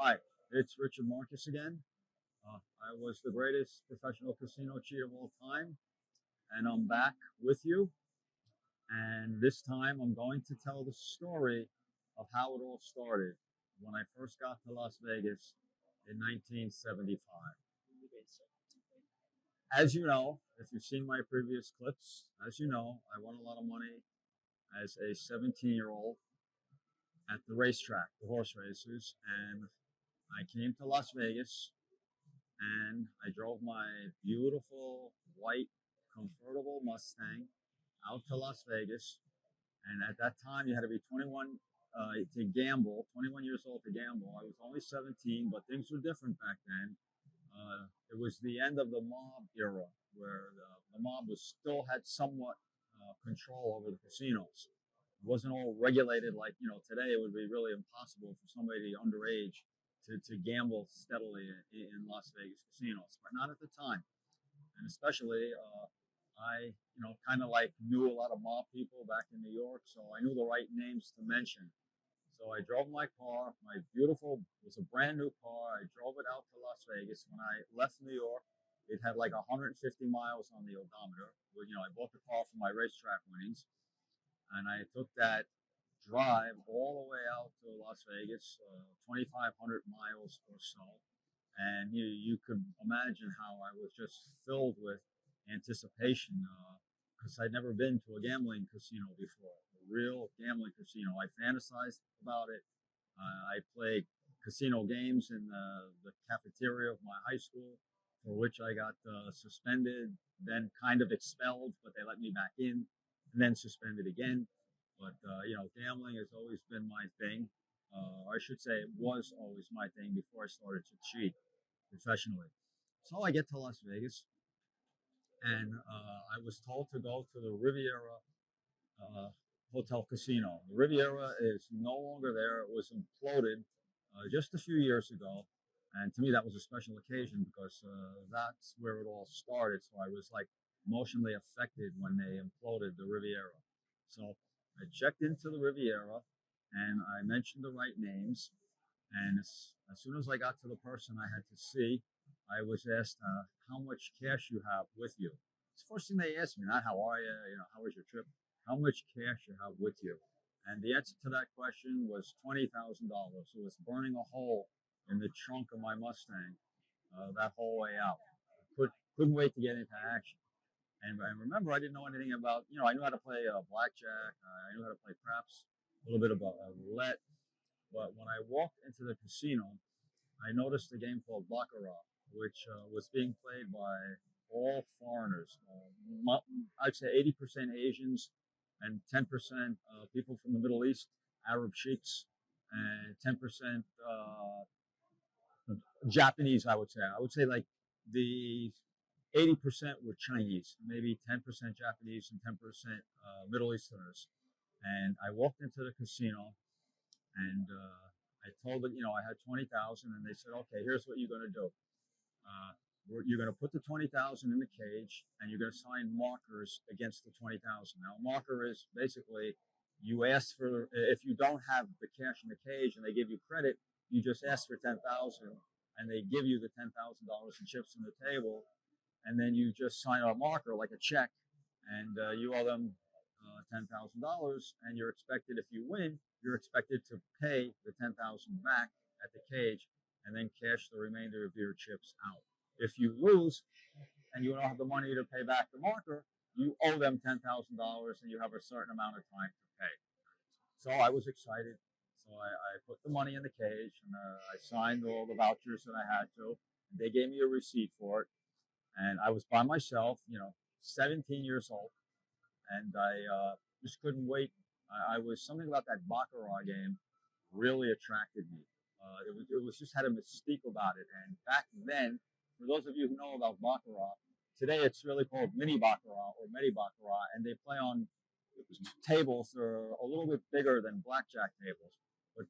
Hi, it's Richard Marcus again. I was the greatest professional casino cheat of all time, and I'm back with you. And this time I'm going to tell the story of how it all started when I first got to Las Vegas in 1975. As you know, if you've seen my previous clips, as you know, I won a lot of money as a 17-year-old at the racetrack, the horse races, and I came to Las Vegas and I drove my beautiful white convertible Mustang out to Las Vegas. And at that time, you had to be 21 to gamble, 21 years old to gamble. I was only 17, but things were different back then. It was the end of the mob era, where the mob was still had somewhat control over the casinos. It wasn't all regulated like today. It would be really impossible for somebody underage to gamble steadily in Las Vegas casinos, but not at the time. And especially, I kind of like knew a lot of mob people back in New York, so I knew the right names to mention. So I drove my car, my beautiful, it was a brand new car. I drove it out to Las Vegas. When I left New York, it had like 150 miles on the odometer. I bought the car for my racetrack winnings, and I took that drive all the way out to Las Vegas, 2,500 miles or so. And you could imagine how I was just filled with anticipation because I'd never been to a gambling casino before, a real gambling casino. I fantasized about it. I played casino games in the cafeteria of my high school, for which I got suspended, then kind of expelled, but they let me back in, and then suspended again. But gambling has always been my thing. I should say it was always my thing before I started to cheat professionally. So I get to Las Vegas, and I was told to go to the Riviera uh, Hotel Casino. The Riviera is no longer there. It was imploded just a few years ago. And to me, that was a special occasion because that's where it all started. So I was like emotionally affected when they imploded the Riviera. So I checked into the Riviera and I mentioned the right names. And as soon as I got to the person I had to see, I was asked how much cash you have with you. It's the first thing they asked me, not how are you, how was your trip, how much cash you have with you. And the answer to that question was $20,000. It was burning a hole in the trunk of my Mustang that whole way out. Couldn't wait to get into action. And I remember I didn't know anything about, I knew how to play blackjack, I knew how to play craps, a little bit about roulette. But when I walked into the casino, I noticed a game called Baccarat, which was being played by all foreigners. I'd say 80% Asians and 10% people from the Middle East, Arab sheiks, and 10% Japanese, I would say. I would say like the 80% were Chinese, maybe 10% Japanese and 10% Middle Easterners. And I walked into the casino and I told them, I had 20,000, and they said, okay, here's what you're going to do. You're going to put the 20,000 in the cage, and you're going to sign markers against the 20,000. Now, a marker is basically you ask for, if you don't have the cash in the cage and they give you credit, you just ask for 10,000, and they give you the $10,000 in chips on the table, and then you just sign a marker like a check, and you owe them $10,000, and you're expected, if you win, you're expected to pay the 10,000 back at the cage and then cash the remainder of your chips out. If you lose and you don't have the money to pay back the marker, you owe them $10,000 and you have a certain amount of time to pay. So I was excited. So I put the money in the cage and I signed all the vouchers that I had to. They gave me a receipt for it. And I was by myself, 17 years old. And I just couldn't wait. I was something about that Baccarat game really attracted me. It was just had a mystique about it. And back then, for those of you who know about Baccarat, today it's really called mini Baccarat or mini Baccarat, and they play on tables that are a little bit bigger than blackjack tables.